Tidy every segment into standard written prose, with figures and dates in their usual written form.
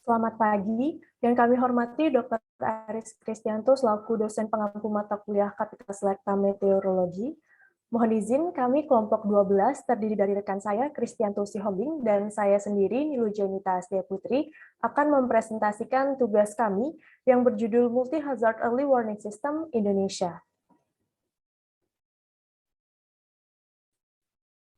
Selamat pagi, yang kami hormati Dr. Aris Kristianto selaku dosen pengampu mata kuliah Kapita Selekta Meteorologi. Mohon izin, kami kelompok 12 terdiri dari rekan saya, Kristianto Sihombing, dan saya sendiri, Nilu Jenita Astia Putri, akan mempresentasikan tugas kami yang berjudul Multi-Hazard Early Warning System Indonesia.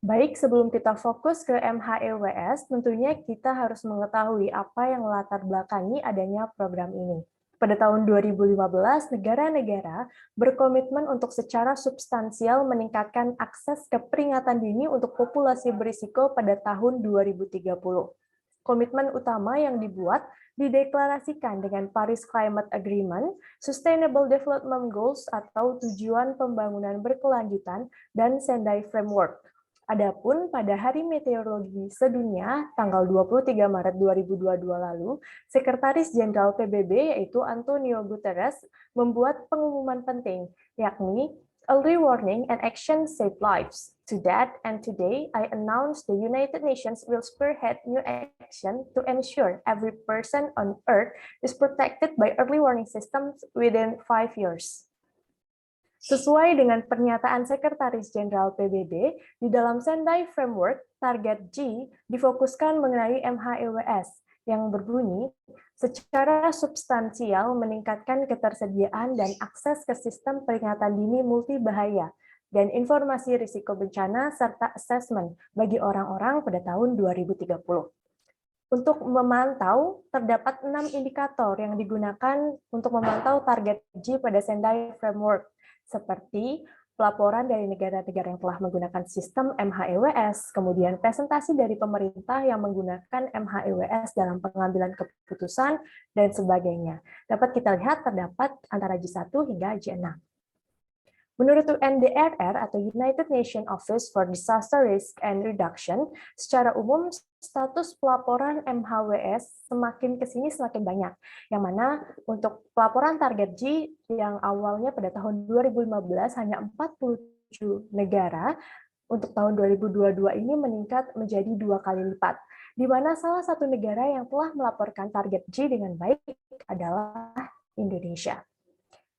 Baik, sebelum kita fokus ke MHEWS, tentunya kita harus mengetahui apa yang melatar belakangi adanya program ini. Pada tahun 2015, negara-negara berkomitmen untuk secara substansial meningkatkan akses ke peringatan dini untuk populasi berisiko pada tahun 2030. Komitmen utama yang dibuat dideklarasikan dengan Paris Climate Agreement, Sustainable Development Goals atau tujuan pembangunan berkelanjutan, dan Sendai Framework. Adapun pada Hari Meteorologi Sedunia tanggal 23 Maret 2022 lalu, Sekretaris Jenderal PBB yaitu Antonio Guterres membuat pengumuman penting, yakni Early Warning and Action Save Lives. To that and today, I announce the United Nations will spearhead new action to ensure every person on Earth is protected by early warning systems within 5 years. Sesuai dengan pernyataan Sekretaris Jenderal PBB, di dalam Sendai Framework, target G difokuskan mengenai MHEWS yang berbunyi, secara substansial meningkatkan ketersediaan dan akses ke sistem peringatan dini multibahaya dan informasi risiko bencana serta asesmen bagi orang-orang pada tahun 2030. Untuk memantau, terdapat 6 indikator yang digunakan untuk memantau target G pada Sendai Framework, seperti pelaporan dari negara-negara yang telah menggunakan sistem MHEWS, kemudian presentasi dari pemerintah yang menggunakan MHEWS dalam pengambilan keputusan, dan sebagainya. Dapat kita lihat terdapat antara J1 hingga J6. Menurut UNDRR atau United Nations Office for Disaster Risk and Reduction, secara umum status pelaporan MHWS semakin ke sini semakin banyak, yang mana untuk pelaporan target G yang awalnya pada tahun 2015 hanya 47 negara, untuk tahun 2022 ini meningkat menjadi 2 kali lipat, di mana salah satu negara yang telah melaporkan target G dengan baik adalah Indonesia.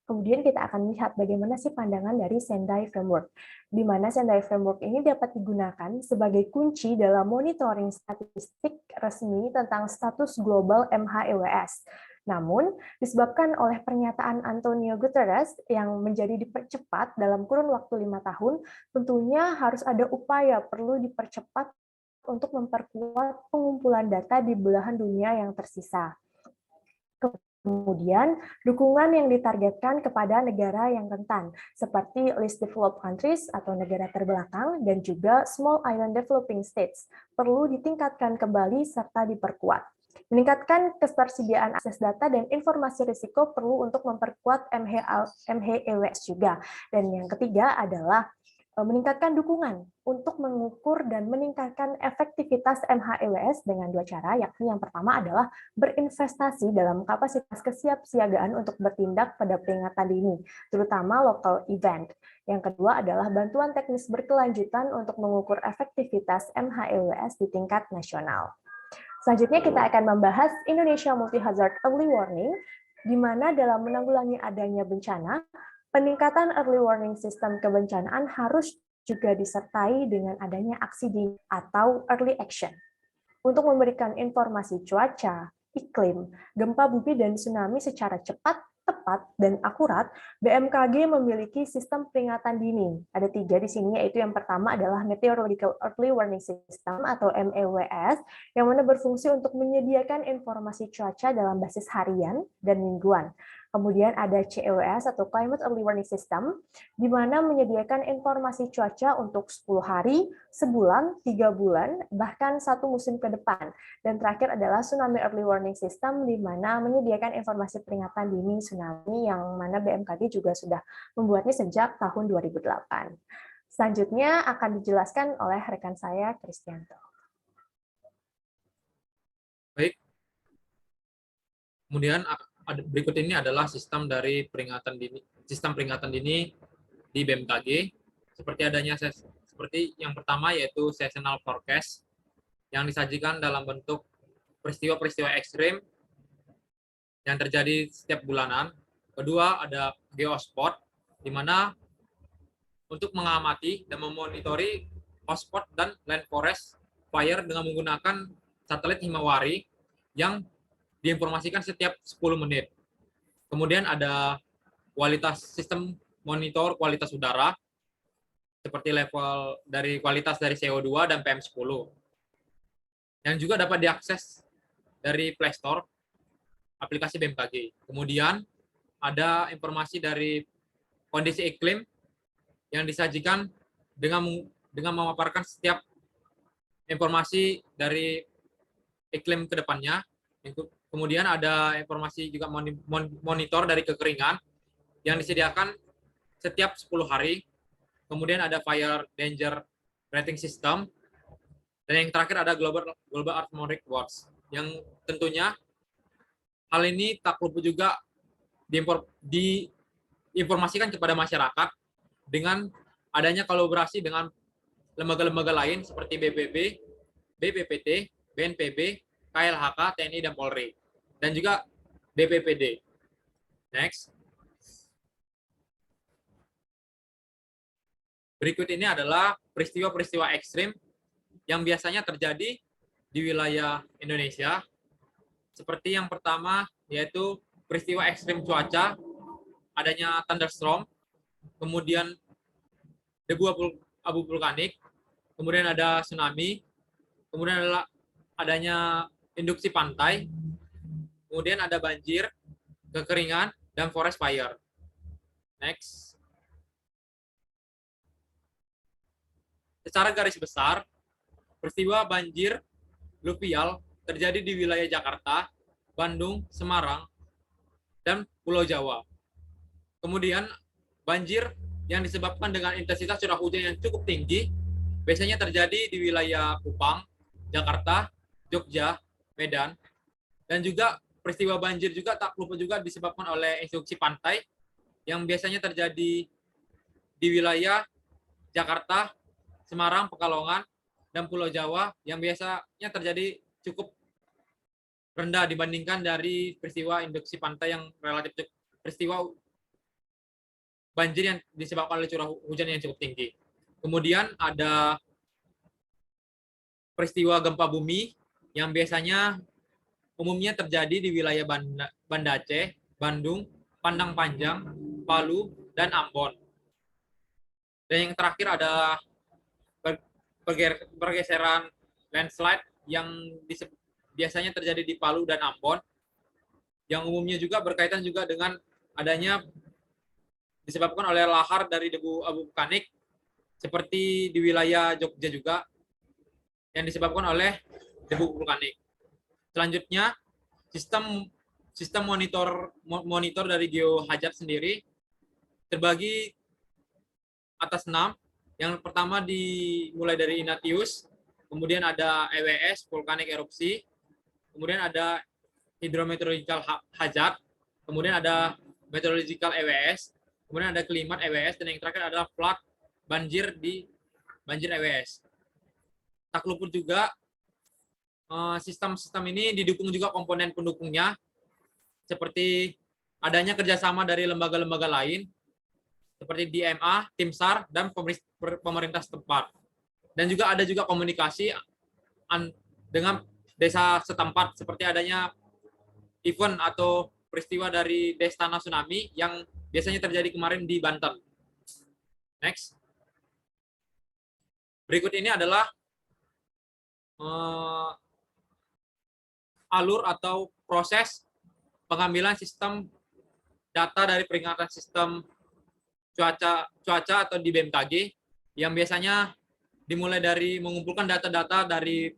Kemudian kita akan lihat bagaimana sih pandangan dari Sendai Framework, di mana Sendai Framework ini dapat digunakan sebagai kunci dalam monitoring statistik resmi tentang status global MHEWS. Namun, disebabkan oleh pernyataan Antonio Guterres yang menjadi dipercepat dalam kurun waktu 5 tahun, tentunya harus ada upaya perlu dipercepat untuk memperkuat pengumpulan data di belahan dunia yang tersisa. Kemudian, dukungan yang ditargetkan kepada negara yang rentan, seperti least developed countries atau negara terbelakang, dan juga small island developing states, perlu ditingkatkan kembali serta diperkuat. Meningkatkan ketersediaan akses data dan informasi risiko perlu untuk memperkuat MHEWS juga. Dan yang ketiga adalah meningkatkan dukungan untuk mengukur dan meningkatkan efektivitas MHEWS dengan 2 cara, yakni yang pertama adalah berinvestasi dalam kapasitas kesiapsiagaan untuk bertindak pada peringatan dini, terutama local event. Yang kedua adalah bantuan teknis berkelanjutan untuk mengukur efektivitas MHEWS di tingkat nasional. Selanjutnya kita akan membahas Indonesia Multi-Hazard Early Warning, di mana dalam menanggulangi adanya bencana, peningkatan early warning sistem kebencanaan harus juga disertai dengan adanya aksi dini atau early action. Untuk memberikan informasi cuaca, iklim, gempa bumi, dan tsunami secara cepat, tepat, dan akurat, BMKG memiliki sistem peringatan dini. Ada 3 di sini, yaitu yang pertama adalah Meteorological Early Warning System atau MEWS, yang mana berfungsi untuk menyediakan informasi cuaca dalam basis harian dan mingguan. Kemudian ada CEWS atau Climate Early Warning System, di mana menyediakan informasi cuaca untuk 10 hari, sebulan, 3 bulan, bahkan 1 musim ke depan. Dan terakhir adalah Tsunami Early Warning System, di mana menyediakan informasi peringatan dini tsunami, yang mana BMKG juga sudah membuatnya sejak tahun 2008. Selanjutnya akan dijelaskan oleh rekan saya, Kristianto. Baik. Kemudian berikut ini adalah sistem peringatan dini di BMKG. Seperti yang pertama yaitu seasonal forecast yang disajikan dalam bentuk peristiwa-peristiwa ekstrim yang terjadi setiap bulanan. Kedua, ada geospot, di mana untuk mengamati dan memonitori hotspot dan rainforest fire dengan menggunakan satelit Himawari yang diinformasikan setiap 10 menit. Kemudian ada sistem monitor kualitas udara, seperti level dari kualitas dari CO2 dan PM10, yang juga dapat diakses dari Play Store, aplikasi BMKG. Kemudian ada informasi dari kondisi iklim yang disajikan dengan memaparkan setiap informasi dari iklim ke depannya. Kemudian ada informasi juga monitor dari kekeringan yang disediakan setiap 10 hari. Kemudian ada fire danger rating system. Dan yang terakhir ada Global Armoric Watch, yang tentunya hal ini tak luput juga diinformasikan kepada masyarakat dengan adanya kolaborasi dengan lembaga-lembaga lain seperti BPB, BPPT, BNPB, KLHK, TNI, dan Polri, dan juga BPPD. Next. Berikut ini adalah peristiwa-peristiwa ekstrim yang biasanya terjadi di wilayah Indonesia. Seperti yang pertama, yaitu peristiwa ekstrim cuaca, adanya thunderstorm, kemudian debu abu vulkanik, kemudian ada tsunami, kemudian adanya induksi pantai, kemudian ada banjir, kekeringan, dan forest fire. Next. Secara garis besar, peristiwa banjir fluvial terjadi di wilayah Jakarta, Bandung, Semarang, dan Pulau Jawa. Kemudian banjir yang disebabkan dengan intensitas curah hujan yang cukup tinggi biasanya terjadi di wilayah Kupang, Jakarta, Jogja, Medan, dan juga peristiwa banjir juga tak lupa juga disebabkan oleh induksi pantai yang biasanya terjadi di wilayah Jakarta, Semarang, Pekalongan, dan Pulau Jawa yang biasanya terjadi cukup rendah dibandingkan dari peristiwa induksi pantai yang relatif peristiwa banjir yang disebabkan oleh curah hujan yang cukup tinggi. Kemudian ada peristiwa gempa bumi yang biasanya umumnya terjadi di wilayah Banda Aceh, Bandung, Padang Panjang, Palu, dan Ambon. Dan yang terakhir ada pergeseran landslide yang biasanya terjadi di Palu dan Ambon, yang umumnya juga berkaitan juga dengan adanya disebabkan oleh lahar dari debu abu vulkanik seperti di wilayah Jogja juga yang disebabkan oleh debu vulkanik. Selanjutnya, sistem monitor dari GeoHazard sendiri terbagi atas 6. Yang pertama dimulai dari Ignatius, kemudian ada EWS, vulkanik erupsi, kemudian ada hydrometeorological hazard, kemudian ada meteorological EWS, kemudian ada climate EWS, dan yang terakhir adalah flood, banjir EWS. Tak luput juga sistem ini didukung juga komponen pendukungnya, seperti adanya kerjasama dari lembaga-lembaga lain, seperti DMA, tim SAR, dan pemerintah setempat. Dan juga ada juga komunikasi dengan desa setempat, seperti adanya event atau peristiwa dari Destana Tsunami yang biasanya terjadi kemarin di Banten. Next. Berikut ini adalah alur atau proses pengambilan sistem data dari peringatan sistem cuaca atau di BMKG, yang biasanya dimulai dari mengumpulkan data-data dari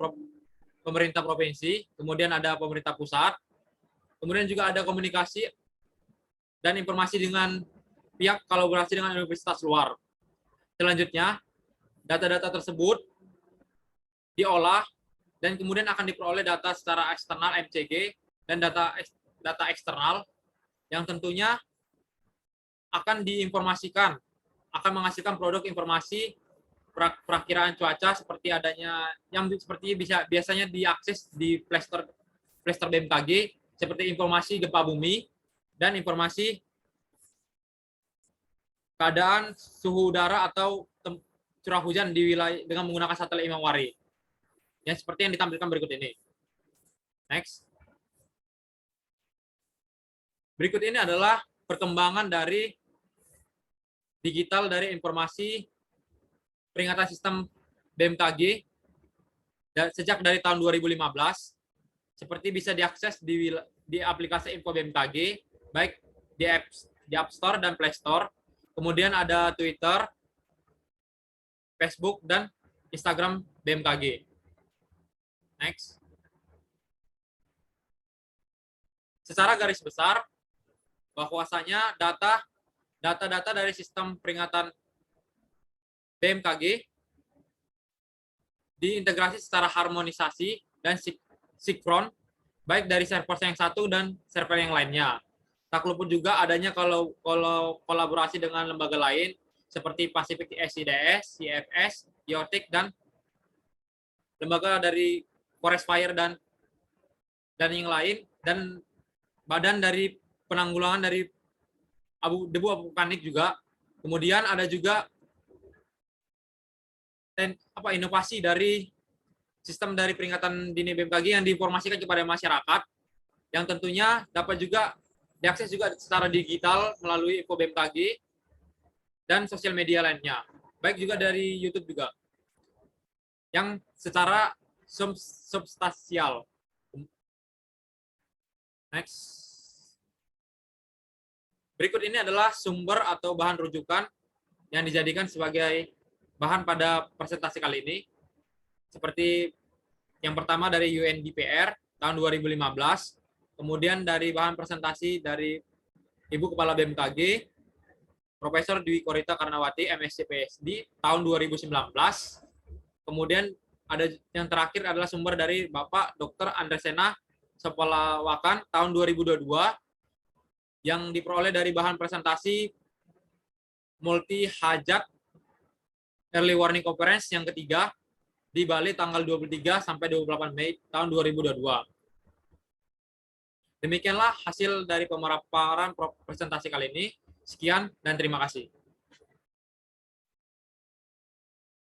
pemerintah provinsi, kemudian ada pemerintah pusat, kemudian juga ada komunikasi dan informasi dengan pihak kolaborasi dengan universitas luar. Selanjutnya, data-data tersebut diolah dan kemudian akan diperoleh data secara eksternal MCG dan data eksternal yang tentunya akan diinformasikan, akan menghasilkan produk informasi perakiraan cuaca seperti biasanya diakses di Play Store BMKG, seperti informasi gempa bumi dan informasi keadaan suhu udara atau curah hujan di wilayah dengan menggunakan satelit Himawari. Ya, seperti yang ditampilkan berikut ini. Next. Berikut ini adalah perkembangan dari digital dari informasi peringatan sistem BMKG sejak dari tahun 2015. Seperti bisa diakses di aplikasi Info BMKG, baik di App Store dan Play Store. Kemudian ada Twitter, Facebook, dan Instagram BMKG. Next. Secara garis besar, bahwasanya data-data dari sistem peringatan BMKG diintegrasi secara harmonisasi dan sinkron, baik dari server yang satu dan server yang lainnya. Tak luput juga adanya kalau kolaborasi dengan lembaga lain seperti Pacific SIDS, CFS, IOTIC, dan lembaga dari Forest Fire dan yang lain, dan badan dari penanggulangan dari debu abu vulkanik juga. Kemudian ada juga inovasi dari sistem dari peringatan dini BMKG yang diinformasikan kepada masyarakat, yang tentunya dapat juga diakses juga secara digital melalui Info BMKG dan sosial media lainnya, baik juga dari YouTube juga, yang secara substansial. Next. Berikut ini adalah sumber atau bahan rujukan yang dijadikan sebagai bahan pada presentasi kali ini. Seperti yang pertama dari UNDPR tahun 2015, kemudian dari bahan presentasi dari Ibu Kepala BMKG, Profesor Dwi Korita Karnawati, MSc PhD, tahun 2019. Kemudian ada yang terakhir adalah sumber dari Bapak Dr. Andresena Sepalawakan tahun 2022, yang diperoleh dari bahan presentasi Multi Hajat Early Warning Conference yang ketiga di Bali tanggal 23 sampai 28 Mei tahun 2022. Demikianlah hasil dari pemaparan presentasi kali ini. Sekian dan terima kasih.